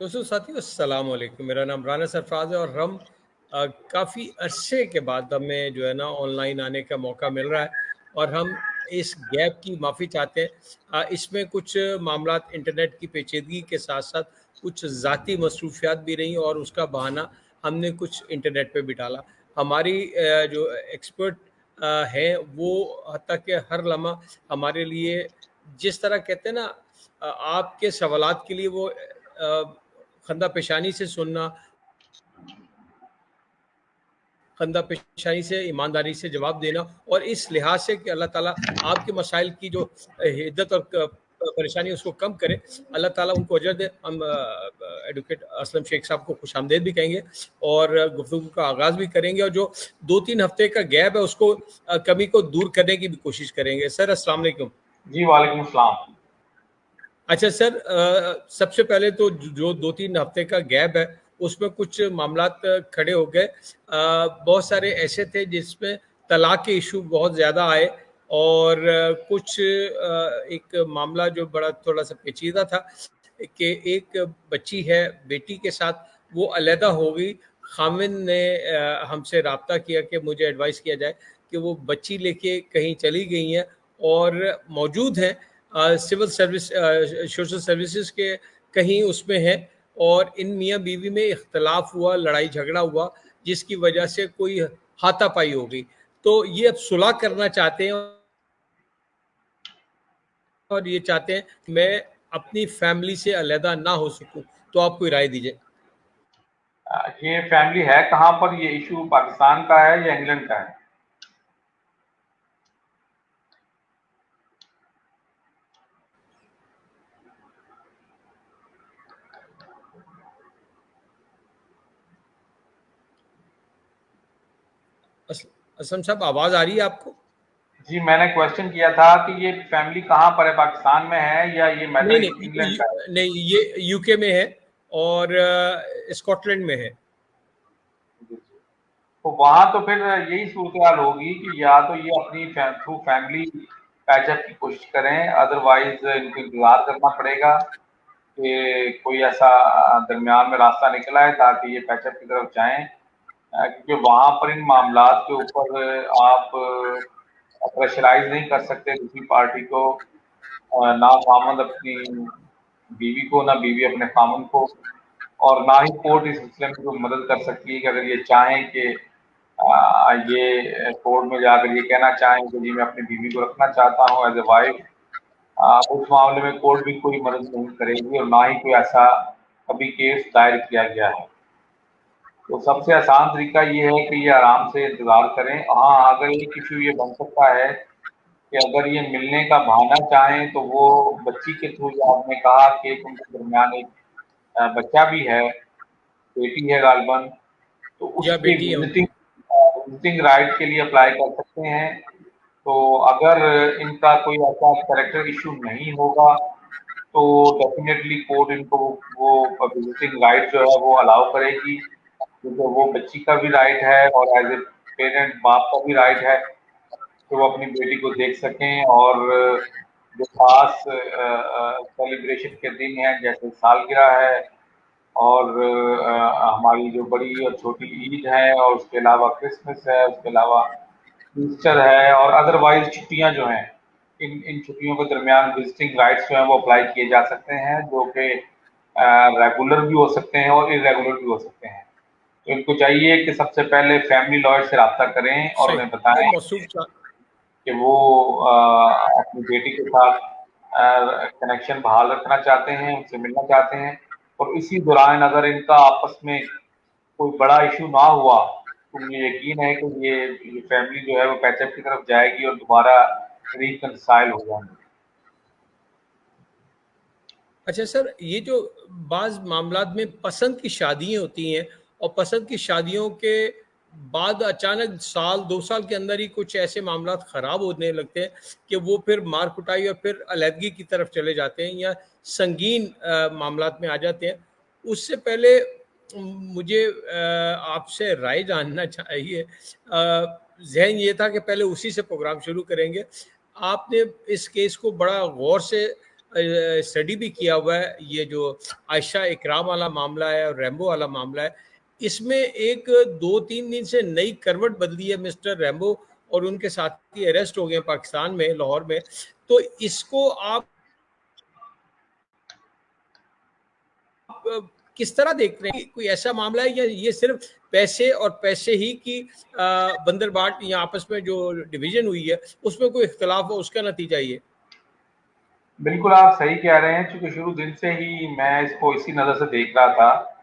दोस्तों साथियों अस्सलाम वालेकुम। मेरा नाम राना सरफराज है और हम काफ़ी अरसे के बाद हमें जो है ना ऑनलाइन आने का मौका मिल रहा है और हम इस गैप की माफ़ी चाहते हैं। इसमें कुछ मामलात इंटरनेट की पेचीदगी के साथ-साथ कुछ ज़ाती मसरूफ़ियात भी रहीं और उसका बहाना हमने कुछ इंटरनेट पे भी डाला। हमारी जो एक्सपर्ट हैं वो हत्ता कि हर लम्हा हमारे लिए जिस तरह कहते हैं ना आपके सवालात के लिए वो खंदा पेशानी से सुनना, खंदा पेशानी से ईमानदारी से जवाब देना और इस लिहाज से कि अल्लाह ताला आपके मसाइल की जो हिद्दत और परेशानी है उसको कम करे, अल्लाह ताला उनको अजर दे। हम एडवोकेट असलम शेख साहब को खुशामदीद भी कहेंगे और गुफ्तगू का आगाज़ भी करेंगे और जो 2-3 हफ्ते का गैप है उसको कमी को दूर करने की भी कोशिश करेंगे। सर अस्सलाम वालेकुम। जी, वालेकुम सलाम। अच्छा सर, सबसे पहले तो जो 2-3 हफ्ते का गैप है, उसमें कुछ मामलात खड़े हो गए। बहुत सारे ऐसे थे जिसमें तलाक के इश्यू बहुत ज़्यादा आए और कुछ एक मामला जो बड़ा थोड़ा-सा पेचीदा था कि एक बच्ची है, बेटी के साथ वो अलहदा हो गई। ख़ाविंद ने हमसे राब्ता किया कि मुझे एडवाइस किया जाए कि वो बच्ची लेके कहीं चली गई हैं और मौजूद हैं सिविल सर्विस सोशल सर्विसेज के कहीं उसमें है और इन मियाँ-बीवी में इख्तिलाफ हुआ, लड़ाई झगड़ा हुआ, जिसकी वजह से कोई हाथापाई हो गई। तो ये अब सुलह करना चाहते हैं और ये चाहते हैं कि मैं अपनी फैमिली से अलहदा ना हो सकूँ। तो आप कोई राय दीजिए? ये फैमिली है कहाँ पर? ये इशू पाकिस्तान का है या इंग्लैंड का है? अस असलम साहब आवाज़ आ रही है आपको? जी, मैंने क्वेश्चन किया था कि ये फैमिली कहाँ पर है, पाकिस्तान में है या ये नहीं, मैटर नहीं, इंग्लैंड का है? नहीं ये यूके में है और स्कॉटलैंड में है। जी, जी। तो वहाँ तो फिर यही सूरत-हाल होगी कि या तो ये अपनी थ्रू फैमिली पैचअप की कोशिश करें, अदरवाइज़ इनको इंतज़ार करना पड़ेगा कि कोई ऐसा दरमियान में रास्ता निकल आए ताकि ये पैचअप की तरफ जाएँ। क्योंकि वहाँ पर इन मामलात के ऊपर आप प्रेशराइज़ नहीं कर सकते दूसरी पार्टी को, ना ख़ावंद अपनी बीवी को, ना बीवी अपने ख़ावंद को, और ना ही कोर्ट इस सिलसिले में कोई मदद कर सकती है कि अगर ये चाहें कि ये कोर्ट में जाकर ये कहना चाहें कि जी मैं अपनी बीवी को रखना चाहता हूँ एज़ अ वाइफ़, उस मामले में कोर्ट भी कोई मदद नहीं करेगी और ना ही कोई ऐसा कभी केस दायर किया गया है। तो सबसे आसान तरीका ये है कि ये आराम से इंतज़ार करें। हाँ, अगर एक इश्यू ये बन सकता है कि अगर ये मिलने का बहाना चाहें तो वो बच्ची के थ्रू, जो आपने कहा कि उनके दरमियान एक बच्चा भी है, बेटी है गालिबन, तो या उसके बेटी है विज़िटिंग उनकी? विज़िटिंग राइट के लिए अप्लाई कर सकते हैं। तो अगर इनका कोई ऐसा कैरेक्टर इश्यू नहीं होगा, तो डेफ़िनेटली कोर्ट इनको वो विज़िटिंग राइट जो है वो अलाउ करेगी, क्योंकि वो बच्ची का भी राइट है और एज़ ए पेरेंट बाप का भी राइट है कि वो अपनी बेटी को देख सकें। और जो ख़ास सेलिब्रेशन के दिन हैं, जैसे सालगिरह है और हमारी जो बड़ी और छोटी ईद है और उसके अलावा क्रिसमस है, उसके अलावा ईस्टर है और अदरवाइज़ छुट्टियाँ जो हैं, इन इन छुट्टियों के दरमियान विज़िटिंग राइट्स जो हैं वो अप्लाई किए जा सकते हैं, जो कि रेगुलर भी हो सकते हैं और इर्रेगुलर भी हो सकते हैं। तो इनको चाहिए कि सबसे पहले फैमिली लॉयर से राब्ता करें और सही। उन्हें तो बताएँ मौसूफ चा कि वो अपनी बेटी के साथ कनेक्शन बहाल रखना चाहते हैं, उनसे मिलना चाहते हैं, और इसी दौरान अगर इनका आपस में कोई बड़ा इश्यू ना हुआ, तो मुझे यकीन है कि ये फैमिली जो है वो पैचअप की तरफ जाएगी और दोबारा रिकंसाइल हो जाएँगे। अच्छा सर, ये जो बाज़ मामलात में पसंद की शादियाँ होती हैं और पसंद की शादियों के बाद अचानक साल 2 साल के अंदर ही कुछ ऐसे मामलात ख़राब होने लगते हैं कि वो फिर मार-कुटाई और फिर अलहदगी की तरफ चले जाते हैं या संगीन मामलात में आ जाते हैं। उससे पहले मुझे आपसे राय जानना चाहिए। ज़हन ये था कि पहले उसी से प्रोग्राम शुरू करेंगे। आपने इस केस को बड़ा गौर से स्टडी भी किया हुआ है। ये जो आयशा इकराम वाला मामला है और रैम्बो वाला मामला है, इसमें एक 2-3 दिन से नई करवट बदली है। मिस्टर रैम्बो और उनके साथी अरेस्ट हो गए पाकिस्तान में, लाहौर में। तो इसको आप किस तरह देख रहे हैं? कोई ऐसा मामला है या ये सिर्फ पैसे और पैसे ही की बंदरबाट या आपस में जो डिवीजन हुई है उसमें कोई इख्तलाफ हो, उसका नतीजा ये? बिल्कुल आप सही कह रहे हैं, चूंकि शुरू दिन से ही मैं इसको इसी नज़र से देख रहा था,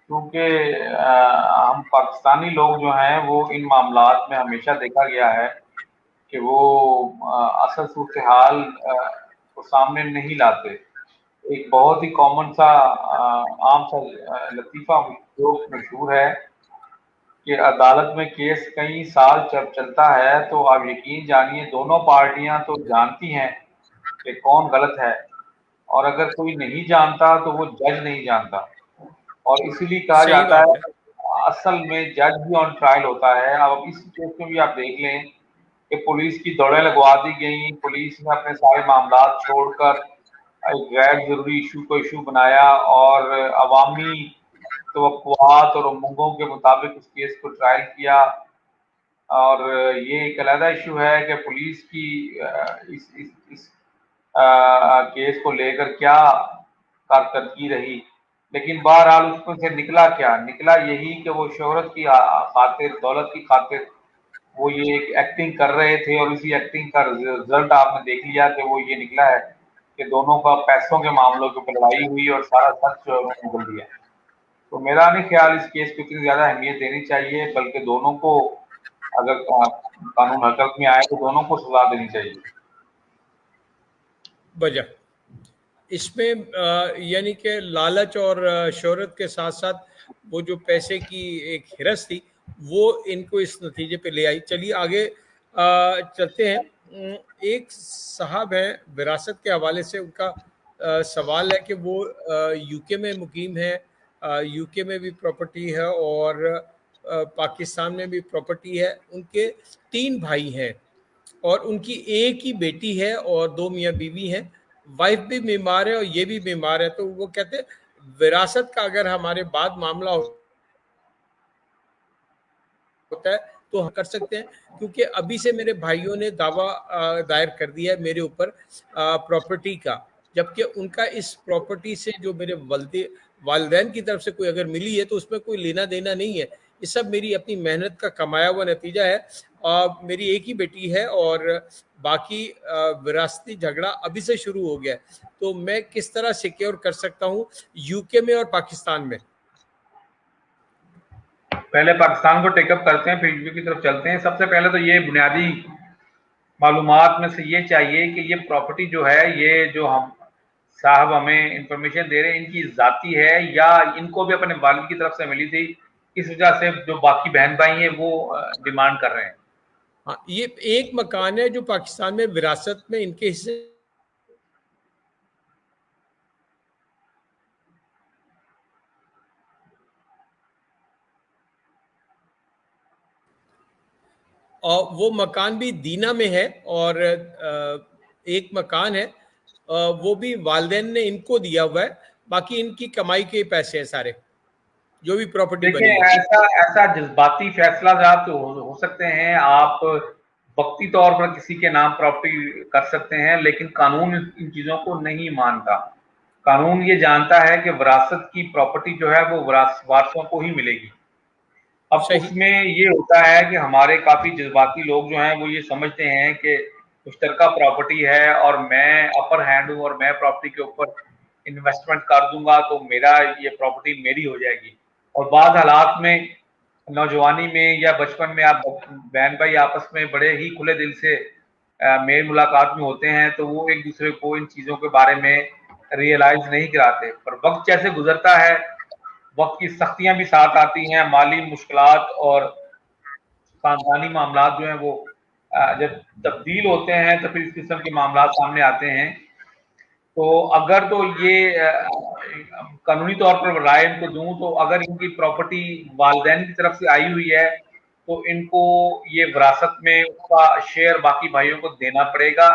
क्योंकि हम पाकिस्तानी लोग जो हैं वो इन मामलात में हमेशा देखा गया है कि वो असल सूरत हाल को सामने नहीं लाते। एक बहुत ही कॉमन सा आम सा लतीफ़ा जो मशहूर है कि अदालत में केस कई साल जब चलता है तो आप यकीन जानिए दोनों पार्टियां तो जानती हैं कि कौन गलत है, और अगर कोई नहीं जानता तो वो जज नहीं जानता। और इसीलिए कहा सही जाता है बात है। असल में जज भी ऑन ट्रायल होता है। अब इस केस में भी आप देख लें कि पुलिस की दौड़ें लगवा दी गई, पुलिस ने अपने सारे मामला छोड़कर एक गैर जरूरी इशू को इशू बनाया और अवामी तवक्कुआत और उम्मीदों के मुताबिक उस केस को ट्रायल किया। और ये एक अलग इशू है कि पुलिस की इस केस को लेकर क्या कारकर्दगी रही, लेकिन बहरहाल उसमें से निकला क्या? निकला यही कि वो शोहरत की खातिर, दौलत की खातिर वो ये एक एक्टिंग कर रहे थे, और इसी एक्टिंग का रिजल्ट आपने देख लिया कि वो ये निकला है कि दोनों का पैसों के मामलों के ऊपर लड़ाई हुई और सारा सच जो है उन्होंने उगल दिया। तो मेरा नहीं ख्याल इस केस को इतनी ज्यादा अहमियत देनी चाहिए, बल्कि दोनों को अगर कानून हरकत में आए तो दोनों को सजा देनी चाहिए। वजह इसमें यानी कि लालच और शोहरत के साथ साथ वो जो पैसे की एक हिरस थी, वो इनको इस नतीजे पे ले आई। चलिए आगे चलते हैं। एक साहब हैं, विरासत के हवाले से उनका सवाल है कि वो यूके में मुकीम है, यूके में भी प्रॉपर्टी है और पाकिस्तान में भी प्रॉपर्टी है। उनके 3 भाई हैं और उनकी एक ही बेटी है और 2 मियाँ बीवी हैं। वाइफ भी बीमार है और ये भी बीमार है। तो वो कहते हैं विरासत का अगर हमारे बाद मामला होता है तो हम कर सकते हैं, क्योंकि अभी से मेरे भाइयों ने दावा दायर कर दिया है मेरे ऊपर प्रॉपर्टी का, जबकि उनका इस प्रॉपर्टी से जो मेरे वालदैन की तरफ से कोई अगर मिली है तो उसमें कोई लेना देना नहीं है। ये सब मेरी अपनी मेहनत का कमाया हुआ नतीजा है। मेरी एक ही बेटी है और बाकी विरासती झगड़ा अभी से शुरू हो गया है। तो मैं किस तरह सिक्योर कर सकता हूँ यूके में और पाकिस्तान में? पहले पाकिस्तान को टेकअप करते हैं, फिर यूपी की तरफ चलते हैं। सबसे पहले तो ये बुनियादी मालूमात में से ये चाहिए कि ये प्रॉपर्टी जो है, ये जो हम साहब हमें इंफॉर्मेशन दे रहे हैं, इनकी जाती है या इनको भी अपने वालिद की तरफ से मिली थी, इस वजह से जो बाकी बहन भाई हैं वो डिमांड कर रहे हैं। हाँ, ये एक मकान है जो पाकिस्तान में विरासत में इनके हिस्से, और वो मकान भी दीना में है। और एक मकान है, वो भी वालदेन ने इनको दिया हुआ है। बाकी इनकी कमाई के पैसे हैं सारे, जो भी प्रॉपर्टी देखिए, बनी है। ऐसा ऐसा जज्बाती फैसला आप तो हो सकते हैं, आप वक्ती तौर पर किसी के नाम प्रॉपर्टी कर सकते हैं, लेकिन कानून इन चीजों को नहीं मानता। कानून ये जानता है कि विरासत की प्रॉपर्टी जो है वो वारसों को ही मिलेगी। अब सही। उसमें ये होता है कि हमारे काफी जज्बाती लोग जो हैं वो ये समझते हैं कि मुश्तरका प्रॉपर्टी है और मैं अपर हैंड हूं और मैं प्रॉपर्टी के ऊपर इन्वेस्टमेंट कर दूंगा तो मेरा ये प्रॉपर्टी मेरी हो जाएगी। और बाद हालात में नौजवानी में या बचपन में आप बहन भाई आपस में बड़े ही खुले दिल से मेल मुलाकात में होते हैं, तो वो एक दूसरे को इन चीजों के बारे में रियलाइज नहीं कराते। पर वक्त जैसे गुजरता है, वक्त की सख्तियां भी साथ आती हैं, माली मुश्किलात और खानदानी मामला जो हैं वो जब तब्दील होते हैं तो फिर इस किस्म के मामला सामने आते हैं। तो अगर तो ये कानूनी तौर पर राय इनको दूं तो अगर इनकी प्रॉपर्टी वालदैन की तरफ से आई हुई है तो इनको ये विरासत में उसका शेयर बाकी भाइयों को देना पड़ेगा।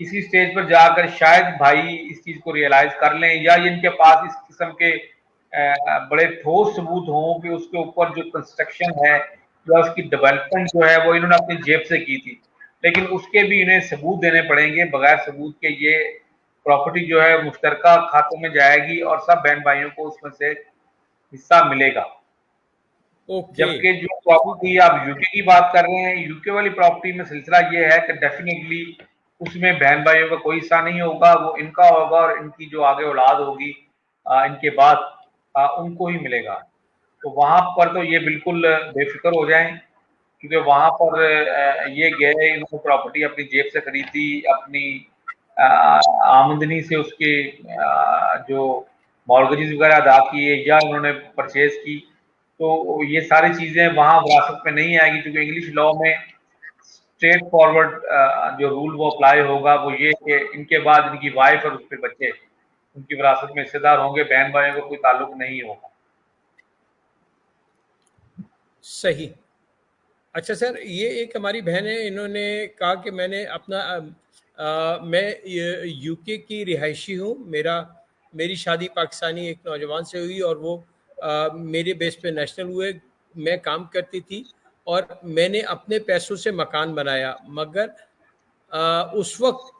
किसी स्टेज पर जाकर शायद भाई इस चीज को रियलाइज कर लें, या इनके पास इस किस्म के बड़े ठोस सबूत हों कि उसके ऊपर जो कंस्ट्रक्शन है या उसकी डेवलपमेंट जो है वो इन्होंने अपनी जेब से की थी, लेकिन उसके भी इन्हें सबूत देने पड़ेंगे। बगैर सबूत के ये प्रॉपर्टी जो है मुश्तरका खातों में जाएगी और सब बहन भाइयों को उसमें से हिस्सा मिलेगा। ओके। जबकि जो प्रॉपर्टी आप यूके की बात कर रहे हैं, यूके वाली प्रॉपर्टी में सिलसिला ये है कि डेफिनेटली उसमें बहन भाइयों का कोई हिस्सा नहीं होगा, वो इनका होगा और इनकी जो आगे औलाद होगी इनके बाद उनको ही मिलेगा। तो वहां पर तो ये बिल्कुल बेफिक्र हो जाएं, क्योंकि वहां पर ये गए, इन्होंने प्रॉपर्टी अपनी जेब से खरीदी, अपनी आमदनी से उसके जो मॉर्गेजेस वगैरह अदा किए या उन्होंने परचेज की, तो ये सारी चीजें वहां विरासत में नहीं आएगी, क्योंकि इंग्लिश लॉ में स्ट्रेट फॉरवर्ड जो रूल वो अप्लाई होगा वो ये कि इनके बाद इनकी वाइफ और उसके बच्चे उनकी विरासत में हिस्सेदार होंगे, बहन भाइयों का कोई ताल्लुक नहीं होगा। सही। अच्छा सर, ये एक हमारी बहन है, इन्होंने कहा कि मैंने अपना मैं यूके की रिहायशी हूँ, मेरी शादी पाकिस्तानी एक नौजवान से हुई और वो मेरे बेस पे नेशनल हुए। मैं काम करती थी और मैंने अपने पैसों से मकान बनाया, मगर उस वक्त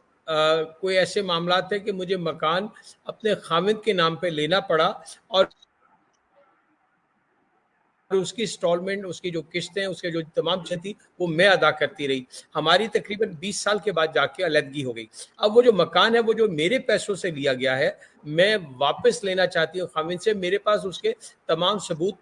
कोई ऐसे मामला थे कि मुझे मकान अपने खामिद के नाम पे लेना पड़ा और उसकी इंस्टॉलमेंट, उसकी जो किस्तें, उसके जो तमाम चीज़ें थी वो मैं अदा करती रही। हमारी तकरीबन 20 साल के बाद जाके अलहदगी हो गई। अब वो जो मकान है वो जो मेरे पैसों से लिया गया है, मैं वापस लेना चाहती हूँ खामिद से। मेरे पास उसके तमाम सबूत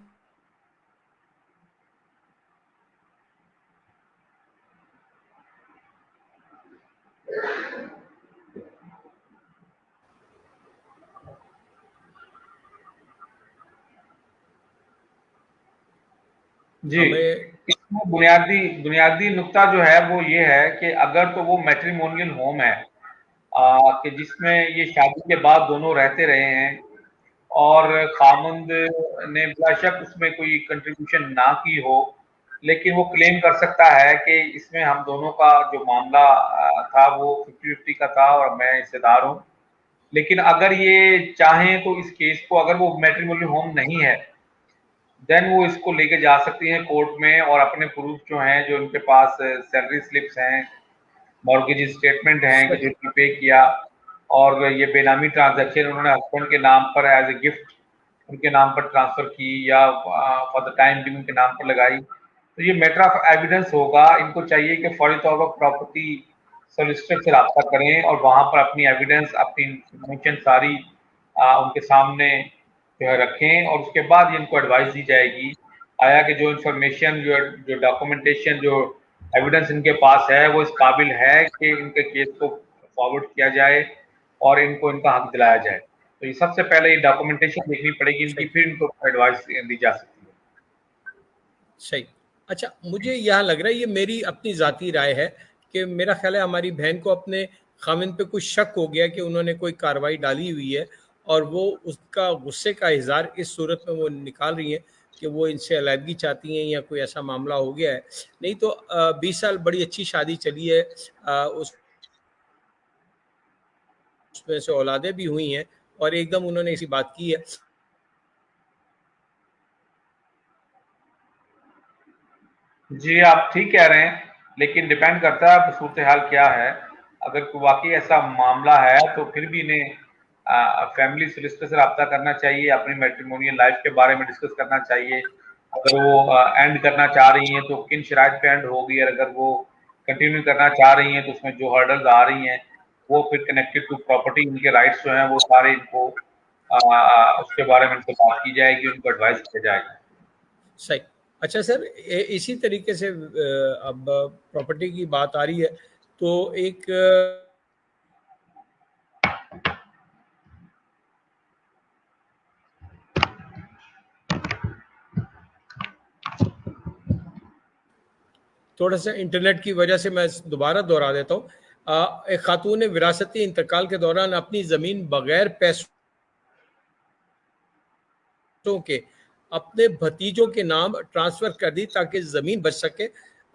जी, हमें। इसमें बुनियादी बुनियादी नुक्ता जो है वो ये है कि अगर तो वो मैट्रिमोनियल होम है कि जिसमें ये शादी के बाद दोनों रहते रहे हैं और खामंद ने बेशक उसमें कोई कंट्रीब्यूशन ना की हो, लेकिन वो क्लेम कर सकता है कि इसमें हम दोनों का जो मामला था वो 50-50 का था और मैं हिस्सेदार हूँ। लेकिन अगर ये चाहें तो इस केस को, अगर वो मैट्रिमोनियल होम नहीं है, देन वो इसको लेके जा सकती हैं कोर्ट में और अपने प्रूफ जो हैं, जो उनके पास सैलरी स्लिप्स हैं, मॉर्गेज स्टेटमेंट हैं कि सही। जिसने पे किया, और ये बेनामी ट्रांजैक्शन उन्होंने हस्बैंड के नाम पर एज ए गिफ्ट उनके नाम पर ट्रांसफर की या फॉर द टाइम भी उनके नाम पर लगाई, तो ये मैटर ऑफ एविडेंस होगा। इनको चाहिए कि फौरी तौर पर प्रॉपर्टी सोलिसिटर से रब्ता करें और वहां पर अपनी एविडेंस, अपनी इंफॉर्मेशन सारी उनके सामने जो है रखें, और उसके बाद इनको एडवाइस दी जाएगी आया कि जो इंफॉर्मेशन, जो डॉक्यूमेंटेशन, जो एविडेंस इनके पास है वो इस काबिल है कि इनके केस को फॉरवर्ड किया जाए और इनको इनका हक दिलाया जाए। तो ये सबसे पहले ये डॉक्यूमेंटेशन देखनी पड़ेगी इनकी, सही। फिर इनको एडवाइस दी जा सकती है। सही। अच्छा, मुझे यहाँ लग रहा है, ये मेरी अपनी ज़ाती राय है कि मेरा ख़्याल है हमारी बहन को अपने ख़ाविंद पे कुछ शक हो गया कि उन्होंने कोई कार्रवाई डाली हुई है और वो उसका गुस्से का इज़हार इस सूरत में वो निकाल रही हैं कि वो इनसे अलहदगी चाहती हैं या कोई ऐसा मामला हो गया है। नहीं तो 20 साल बड़ी अच्छी शादी चली है, उसमें से औलादें भी हुई हैं और एकदम उन्होंने ऐसी बात की है। जी, आप ठीक कह रहे हैं, लेकिन डिपेंड करता है अब सूरत हाल क्या है। अगर कोई वाकई ऐसा मामला है तो फिर भी इन्हें फैमिली सोलिसिटर से रब्ता करना चाहिए, अपनी मैट्रिमोनियल लाइफ के बारे में डिस्कस करना चाहिए। अगर वो एंड करना चाह रही हैं तो किन शराइत पे एंड होगी, और अगर वो कंटिन्यू करना चाह रही हैं तो उसमें जो हर्डल्स आ रही हैं वो फिर कनेक्टेड टू प्रॉपर्टी, इनके राइट्स जो हैं वो सारे इनको उसके बारे में इनसे बात की जाएगी, उनको एडवाइस किया जाएगा। सही। अच्छा सर, इसी तरीके से अब प्रॉपर्टी की बात आ रही है तो एक थोड़ा सा इंटरनेट की वजह से मैं दोबारा दोहरा देता हूँ। एक खातून ने विरासती इंतकाल के दौरान अपनी ज़मीन बगैर पैसों के अपने भतीजों के नाम ट्रांसफ़र कर दी ताकि ज़मीन बच सके।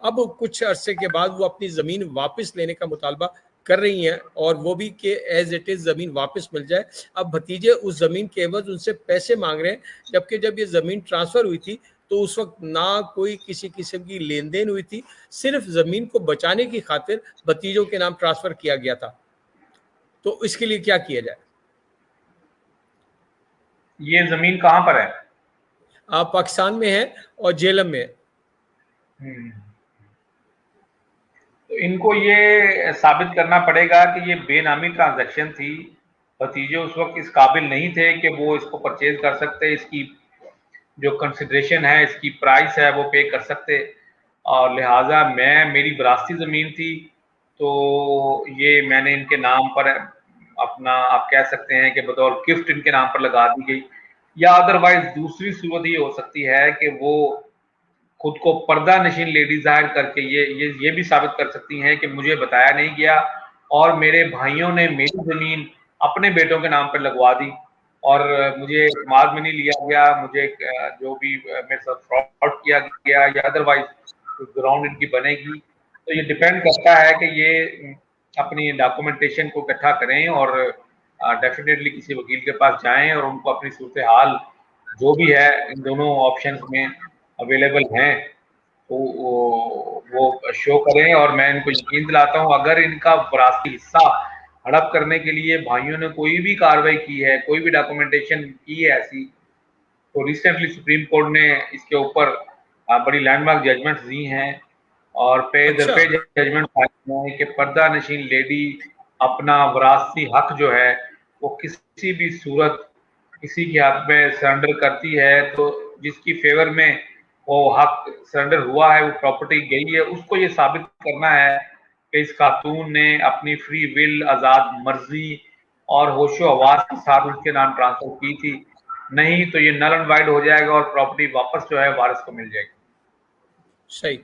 अब कुछ अरसे के बाद वो अपनी ज़मीन वापस लेने का मुतालबा कर रही हैं, और वो भी कि एज इट इज ज़मीन वापस मिल जाए। अब भतीजे उस ज़मीन के एवज उनसे पैसे मांग रहे हैं, जबकि जब ये ज़मीन ट्रांसफ़र हुई थी तो उस वक्त ना कोई किसी किस्म की लेन देन हुई थी, सिर्फ ज़मीन को बचाने की खातिर भतीजों के नाम ट्रांसफ़र किया गया था। तो इसके लिए क्या किया जाए? ये जमीन कहाँ पर है? आप पाकिस्तान में हैं और जेलम में है। तो इनको ये साबित करना पड़ेगा कि ये बेनामी ट्रांजैक्शन थी। भतीजे उस वक्त इस काबिल नहीं थे कि वो इसको परचेज कर सकते, इसकी जो कंसिडरेशन है, इसकी प्राइस है, वो पे कर सकते, और लिहाजा मेरी विरासती ज़मीन थी, तो ये मैंने इनके नाम पर अपना, आप कह सकते हैं कि बतौर गिफ्ट इनके नाम पर लगा दी गई। या अदरवाइज दूसरी सूरत ये हो सकती है कि वो खुद को पर्दा नशीन लेडी जाहिर करके ये भी साबित कर सकती हैं कि मुझे बताया नहीं गया और मेरे भाइयों ने मेरी जमीन अपने बेटों के नाम पर लगवा दी और मुझे इत्मीनान में नहीं लिया गया, मुझे जो भी मेरे साथ फ्रॉड किया गया या अदरवाइज ग्राउंड इनकी बनेगी। तो ये डिपेंड करता है कि ये अपनी डॉक्यूमेंटेशन को इकट्ठा करें और डेफिनेटली किसी वकील के पास जाएं और उनको अपनी सूरत हाल जो भी है इन दोनों ऑप्शंस में अवेलेबल हैं तो वो शो करें। और मैं इनको यकीन दिलाता हूं अगर इनका विरासती हिस्सा हड़प करने के लिए भाइयों ने कोई भी कार्रवाई की है, कोई भी डॉक्यूमेंटेशन की है ऐसी, तो रिसेंटली सुप्रीम कोर्ट ने इसके ऊपर बड़ी लैंडमार्क जजमेंट दी हैं और पे दर अच्छा। पे जजमेंट आए हैं कि पर्दा नशीन लेडी अपना विरासती हक जो है वो किसी भी सूरत किसी के हक में सरेंडर करती है तो जिसकी फेवर में वो हक सरेंडर हुआ है, वो प्रॉपर्टी गई है, उसको ये साबित करना है कि इस खातून ने अपनी फ्री विल, आज़ाद मर्जी और होशो हवास के साथ उसके नाम ट्रांसफर की थी। नहीं तो ये नल एंड वाइड हो जाएगा और प्रॉपर्टी वापस जो है वारिस को मिल जाएगी। सही।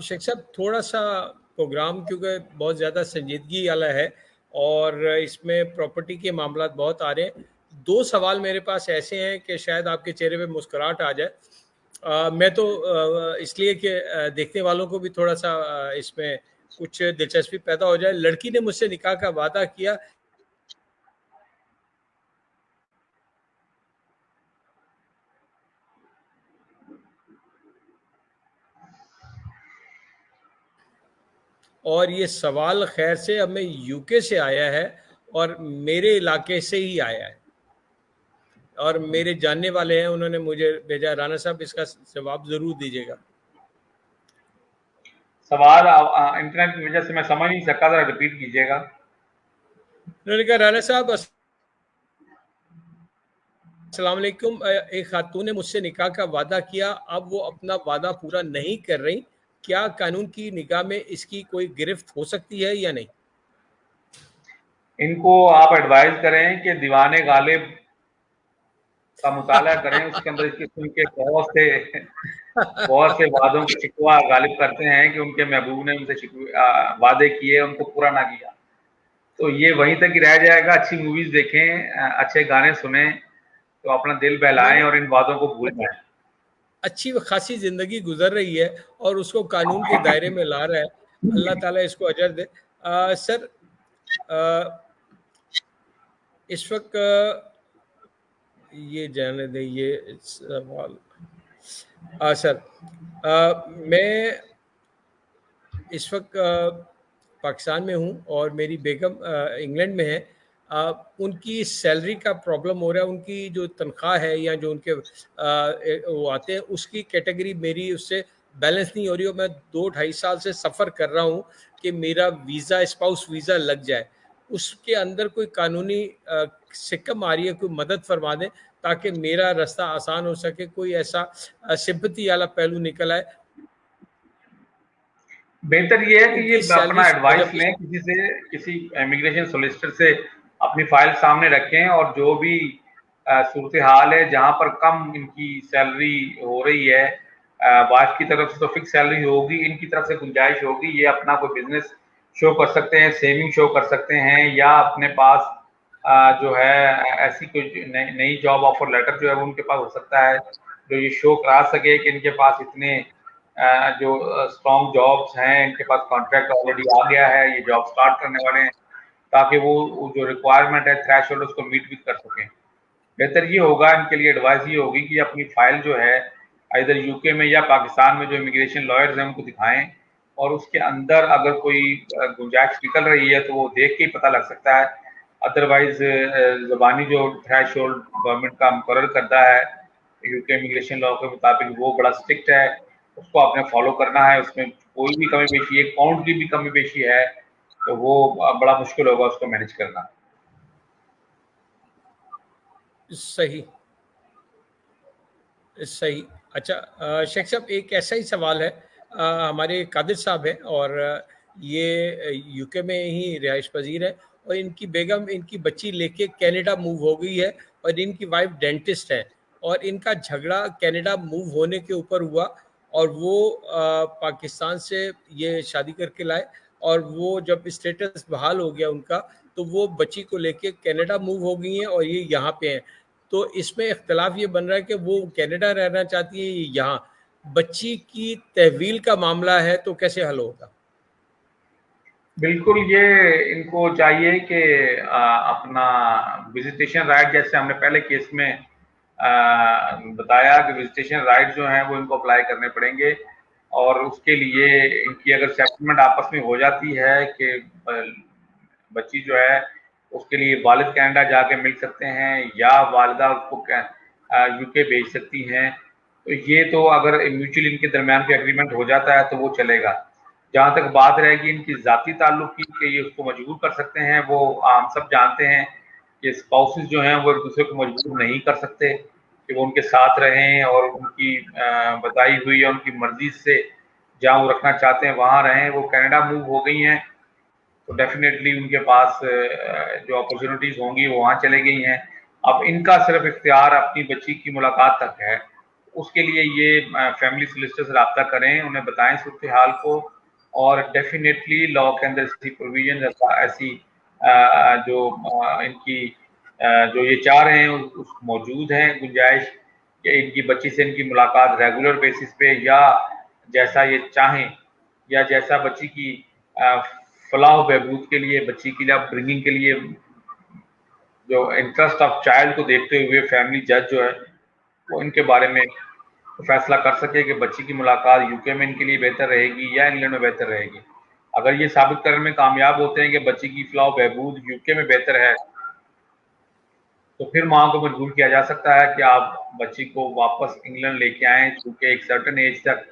शेख साहब, थोड़ा सा प्रोग्राम क्योंकि बहुत ज़्यादा संजीदगी वाला है और इसमें प्रॉपर्टी के मामला बहुत आ रहे हैं, दो सवाल मेरे पास ऐसे हैं कि शायद आपके चेहरे पे मुस्कुराहट आ जाए। मैं तो इसलिए कि देखने वालों को भी थोड़ा सा इसमें कुछ दिलचस्पी पैदा हो जाए। लड़की ने मुझसे निकाह का वादा किया, और ये सवाल खैर से अब मैं यूके से आया है और मेरे इलाके से ही आया है और मेरे जानने वाले हैं, उन्होंने मुझे भेजा। राना साहब, इसका जवाब जरूर दीजिएगा। सवाल इंटरनेट की वजह से मैं समझ नहीं सका, जरा रिपीट कीजिएगा। उन्होंने कहा, राना साहब अस्सलाम वालेकुम, एक खातून ने मुझसे निकाह का वादा किया, अब वो अपना वादा पूरा नहीं कर रही, क्या कानून की निगाह में इसकी कोई गिरफ्त हो सकती है या नहीं? इनको आप एडवाइज करें कि दीवाने गालिब का मुताला करें, उसके अंदर इसके किस्म के बहुत से वादों को शिकवा गालिब करते हैं कि उनके महबूब ने उनसे वादे किए, उनको पूरा ना किया। तो ये वहीं तक ही रह जाएगा। अच्छी मूवीज देखें, अच्छे गाने सुने तो अपना दिल नहीं, बहलाएं और इन वादों को भूल जाएं। अच्छी खासी जिंदगी गुजर रही है और उसको कानून के दायरे में ला रहा है। अल्लाह ताला इसको अजर दे। सर, आ, इस वक्त ये जाने दे ये सवाल। सर, मैं इस वक्त पाकिस्तान में हूँ और मेरी बेगम इंग्लैंड में है। उनकी सैलरी का प्रॉब्लम हो रहा है, उनकी जो तनख्वाह है या जो उनके वो आते हैं उसकी कैटेगरी मेरी उससे बैलेंस नहीं हो रही। और मैं 2 ढाई साल से सफ़र कर रहा हूँ कि मेरा वीज़ा, स्पाउस वीज़ा लग जाए। उसके अंदर कोई कानूनी सिक्कम आ रही है, कोई मदद फरमा दें ताकि मेरा रास्ता आसान हो सके, कोई ऐसा सिंपैथी वाला पहलू निकल आए। बेहतर ये है कि ये उनकी सैलरी अपना एडवाइस जब लें किसी से, किसी इमिग्रेशन सोलिसिटर से अपनी फाइल सामने रखें और जो भी सूरत हाल है जहां पर कम इनकी सैलरी हो रही है, वाइफ की तरफ से तो फिक्स सैलरी होगी, इनकी तरफ से गुंजाइश होगी, ये अपना कोई बिजनेस शो कर सकते हैं, सेविंग शो कर सकते हैं या अपने पास जो है ऐसी कोई नई जॉब ऑफर लेटर जो है वो उनके पास हो सकता है जो ये शो करा सके कि इनके पास इतने जो स्ट्रॉन्ग जॉब्स हैं, इनके पास कॉन्ट्रैक्ट ऑलरेडी आ गया है, ये जॉब स्टार्ट करने वाले हैं, ताकि वो जो रिक्वायरमेंट है थ्रेशोल्ड उसको मीट भी कर सकें। बेहतर ये होगा, इनके लिए एडवाइस ये होगी कि अपनी फाइल जो है इधर यूके में या पाकिस्तान में जो इमिग्रेशन लॉयर्स हैं उनको दिखाएं, और उसके अंदर अगर कोई गुंजाइश निकल रही है तो वो देख के ही पता लग सकता है। अदरवाइज ज़बानी जो थ्रेशोल्ड गवर्नमेंट का मुकर्रर करता है यूके इमिग्रेशन लॉ के मुताबिक, वो बड़ा स्ट्रिक्ट है, उसको आपने फॉलो करना है। उसमें कोई भी कमी पेशी, एक पाउंड की भी कमी पेशी है तो वो बड़ा मुश्किल होगा उसको मैनेज करना। सही सही। अच्छा शेख साहब, एक ऐसा ही सवाल है। हमारे कादिर साहब हैं और ये यूके में ही रिहाइश पजीर है, और इनकी बेगम इनकी बच्ची लेके कनाडा मूव हो गई है, और इनकी वाइफ डेंटिस्ट है, और इनका झगड़ा कनाडा मूव होने के ऊपर हुआ, और वो पाकिस्तान से ये शादी करके लाए, और वो जब स्टेटस बहाल हो गया उनका, तो वो बच्ची को लेके कनाडा मूव हो गई हैं और ये यहाँ पे हैं। तो इसमें इख्तलाफ ये बन रहा है कि वो कनाडा रहना चाहती है यहाँ। बच्ची की तहवील का मामला है तो कैसे हल होगा? बिल्कुल, ये इनको चाहिए कि अपना विजिटेशन राइट, जैसे हमने पहले केस में बताया कि विजिटेशन राइट जो है वो इनको अप्लाई करने पड़ेंगे, और उसके लिए इनकी अगर सेटलमेंट आपस में हो जाती है कि बच्ची जो है उसके लिए वालिद कनाडा जाके मिल सकते हैं या वालिदा उसको यूके भेज सकती हैं, तो ये तो अगर म्यूचुअली इनके दरमियान के एग्रीमेंट हो जाता है तो वो चलेगा। जहाँ तक बात रहेगी इनकी ज़ाती ताल्लुक की कि ये उसको मजबूर कर सकते हैं, वो हम सब जानते हैं कि स्पाउसेस जो हैं वो एक दूसरे को मजबूर नहीं कर सकते कि वो उनके साथ रहें, और उनकी बताई हुई या उनकी मर्जी से जहाँ वो रखना चाहते हैं वहाँ रहें। वो कनाडा मूव हो गई हैं तो डेफिनेटली उनके पास जो अपॉर्चुनिटीज़ होंगी वो वहाँ चले गई हैं। अब इनका सिर्फ इख्तियार अपनी बच्ची की मुलाकात तक है। उसके लिए ये फैमिली सोलिसिटर से रब्ता करें, उन्हें बताएं सूरत हाल को, और डेफिनेटली लॉ के अंदर ऐसी प्रोविजन, ऐसी जो इनकी जो ये चाह रहे हैं उस मौजूद हैं गुंजाइश कि इनकी बच्ची से इनकी मुलाकात रेगुलर बेसिस पे, या जैसा ये चाहें, या जैसा बच्ची की फलाह बहबूद के लिए, बच्ची की अपब्रिंगिंग के लिए, जो इंटरेस्ट ऑफ चाइल्ड को देखते हुए फैमिली जज जो है वो इनके बारे में फैसला कर सके कि बच्ची की मुलाकात यूके में इनके लिए बेहतर रहेगी या इंग्लैंड में बेहतर रहेगी। अगर ये साबित करने में कामयाब होते हैं कि बच्ची की फलाह बहबूद यूके में बेहतर है, तो फिर माँ को मजबूर किया जा सकता है कि आप बच्ची को वापस इंग्लैंड लेके आएं, क्योंकि एक सर्टन एज तक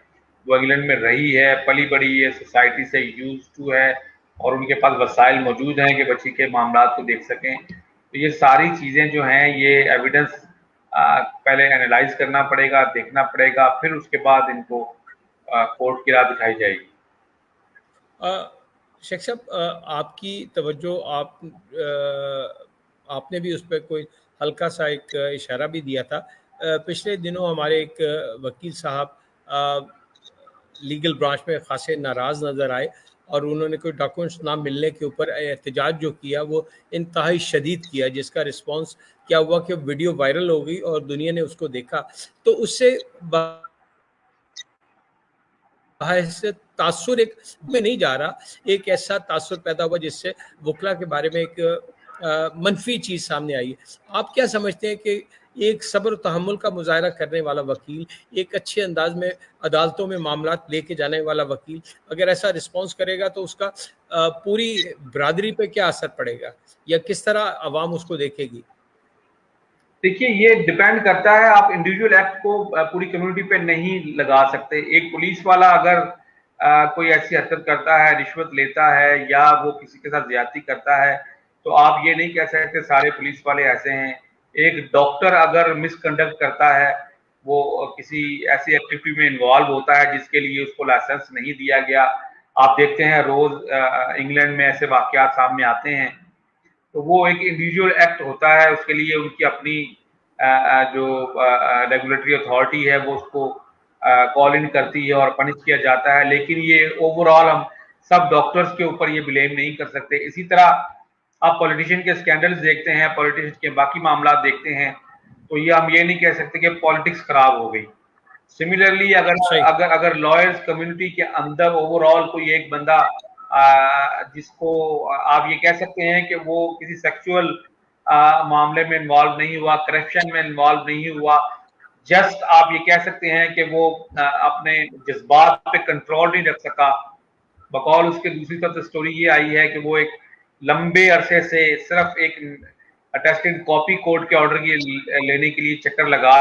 वो इंग्लैंड में रही है, पली बड़ी है, सोसाइटी से यूज टू है, और उनके पास वसाइल मौजूद हैं कि बच्ची के मामला को देख सकें। तो ये सारी चीज़ें जो हैं ये एविडेंस पहले एनालाइज करना पड़ेगा, देखना पड़ेगा, फिर उसके बाद इनको कोर्ट की राह दिखाई जाएगी। शेख साहब, आपकी तवज्जो आपने भी उस पर कोई हल्का सा एक इशारा भी दिया था। पिछले दिनों हमारे एक वकील साहब लीगल ब्रांच में खासे नाराज़ नज़र आए, और उन्होंने कोई डॉक्यूमेंट्स ना मिलने के ऊपर एहतजाज जो किया वो इंतहाई शदीद किया, जिसका रिस्पॉन्स क्या हुआ कि वीडियो वायरल हो गई और दुनिया ने उसको देखा। तो उससे से तासुर एक में नहीं जा रहा, एक ऐसा तासुर पैदा हुआ जिससे वकला के बारे में एक मनफी चीज़ सामने आई है। आप क्या समझते हैं कि एक सब्र तहम्मुल का मुजाहरा करने वाला वकील, एक अच्छे अंदाज में अदालतों में मामलात लेके जाने वाला वकील अगर ऐसा रिस्पॉन्स करेगा तो उसका पूरी बरादरी पे क्या असर पड़ेगा, या किस तरह अवाम उसको देखेगी? देखिए, ये डिपेंड करता है, आप इंडिविजुअल एक्ट को पूरी कम्युनिटी पे नहीं लगा सकते। एक पुलिस वाला अगर कोई ऐसी हरकत करता है, रिश्वत लेता है या वो किसी के साथ ज्यादती करता है, तो आप ये नहीं कह सकते सारे पुलिस वाले ऐसे हैं। एक डॉक्टर अगर मिसकंडक्ट करता है, वो किसी ऐसी एक्टिविटी में इन्वॉल्व होता है जिसके लिए उसको लाइसेंस नहीं दिया गया, आप देखते हैं रोज इंग्लैंड में ऐसे वाकयात सामने आते हैं, तो वो एक इंडिविजुअल एक्ट होता है। उसके लिए उनकी अपनी जो रेगुलेटरी अथॉरिटी है वो उसको कॉल इन करती है और पनिश किया जाता है, लेकिन ये ओवरऑल हम सब डॉक्टर्स के ऊपर ये ब्लेम नहीं कर सकते। इसी तरह आप पॉलिटिशियन के स्कैंडल्स देखते हैं, पॉलिटिशियन के बाकी मामला देखते हैं, तो ये हम ये नहीं कह सकते कि पॉलिटिक्स खराब हो गई। सिमिलरली अगर सही। अगर अगर लॉयर्स कम्युनिटी के अंदर ओवरऑल कोई एक बंदा जिसको आप ये कह सकते हैं कि वो किसी सेक्सुअल मामले में इन्वॉल्व नहीं हुआ, करप्शन में इन्वॉल्व नहीं हुआ, जस्ट आप ये कह सकते हैं कि वो अपने जज्बात पे कंट्रोल नहीं रख सका, बकौल उसके दूसरी तरफ स्टोरी ये आई है कि वो एक लंबे अरसे से सिर्फ एक अटेस्टेड कॉपी कोर्ट के ऑर्डर की लेने के लिए चक्कर लगा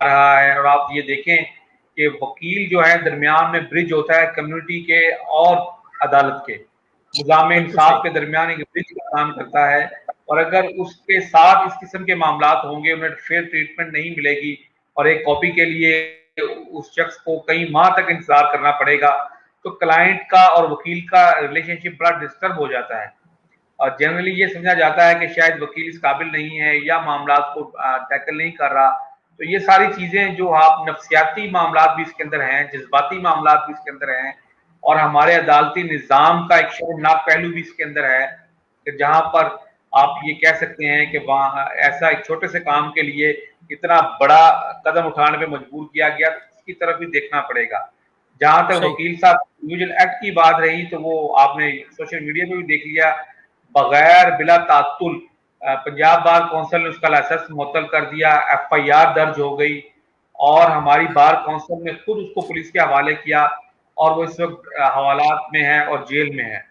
रहा है। और आप ये देखें कि वकील जो है दरमियान में ब्रिज होता है कम्युनिटी के और अदालत के, निज़ाम इंसाफ के दरमियान एक ब्रिज का काम करता है। और अगर उसके साथ इस किस्म के मामलात होंगे, उन्हें फेयर ट्रीटमेंट नहीं मिलेगी और एक कॉपी के लिए उस शख्स को कई माह तक इंतजार करना पड़ेगा, तो क्लाइंट का और वकील का रिलेशनशिप बड़ा डिस्टर्ब हो जाता है। और जनरली ये समझा जाता है कि शायद वकील इस काबिल नहीं है या मामला को टैकल नहीं कर रहा। तो ये सारी चीजें जो आप नफ्सियाती मामला भी इसके अंदर हैं, जज्बाती मामला भी इसके अंदर हैं, और हमारे अदालती निज़ाम का एक शर्मनाक पहलू भी इसके अंदर है कि जहां पर आप ये कह सकते हैं कि वहां ऐसा एक छोटे से काम के लिए इतना बड़ा कदम उठाने पे मजबूर किया गया, तो इसकी तरफ भी देखना पड़ेगा। जहां तक सही। वकील साहब इंडिविजुअल एक्ट की बात रही, तो वो आपने सोशल मीडिया पे भी देख लिया, बगैर बिला तात्तुल पंजाब बार कौंसिल ने उसका लाइसेंस मुअत्तल कर दिया, एफआईआर दर्ज हो गई और हमारी बार कौंसिल ने खुद उसको पुलिस के हवाले किया और वो इस वक्त हवालात में है और जेल में है।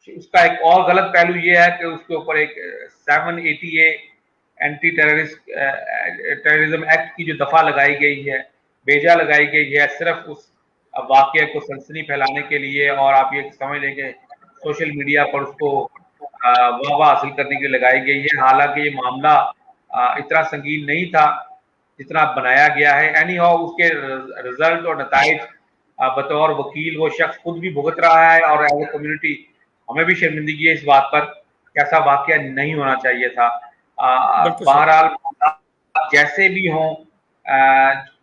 उसका एक और गलत पहलू ये है कि उसके ऊपर एक 780A एंटी टेररिज्म एक्ट की जो दफा लगाई गई है, बेजा लगाई गई है, सिर्फ उस वाकये को सनसनी फैलाने के लिए, और आप ये समझ लें कि सोशल मीडिया पर उसको वाह हासिल करने के लिए लगाई गई है। हालांकि ये मामला इतना संगीन नहीं था जितना बनाया गया है। एनी हाउ उसके रिजल्ट और नताइज बतौर वकील वो शख्स खुद भी भुगत रहा है, और एज ए कम्युनिटी हमें भी शर्मिंदगी है इस बात पर कि ऐसा वाकया नहीं होना चाहिए था। बहरहाल जैसे भी हों,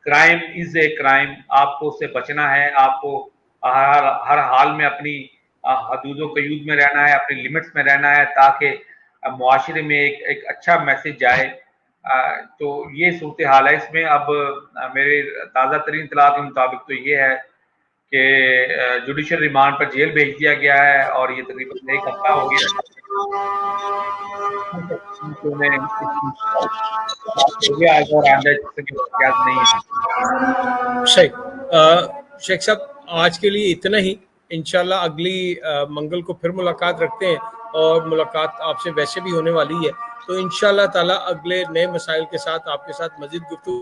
क्राइम इज ए क्राइम, आपको उससे बचना है, आपको हर हाल में अपनी हदूदों कयूद में रहना है, अपनी लिमिट्स में रहना है, ताकि मुआशरे में एक अच्छा मैसेज जाए। तो ये सूरत हाल है इसमें। अब मेरे ताज़ा तरीन इत्तला के मुताबिक तो ये है कि जुडिशल रिमांड पर जेल भेज दिया गया है और ये तकरीबन 1 हफ्ता हो गया नहीं है। सही। शेख साहब, आज के लिए इतना ही। इंशाल्लाह अगली मंगल को फिर मुलाकात रखते हैं, और मुलाकात आपसे वैसे भी होने वाली है, तो इंशाल्लाह ताला अगले नए मसाइल के साथ आपके साथ मजीद गुफ्तगू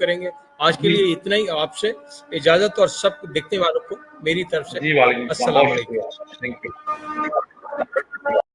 करेंगे। आज के लिए इतना ही। आपसे इजाजत, और सब देखने वालों को मेरी तरफ से जी वालेकुम अस्सलाम, अस्सलाम बहुत वालेकुम। शुक्रिया, थैंक यू।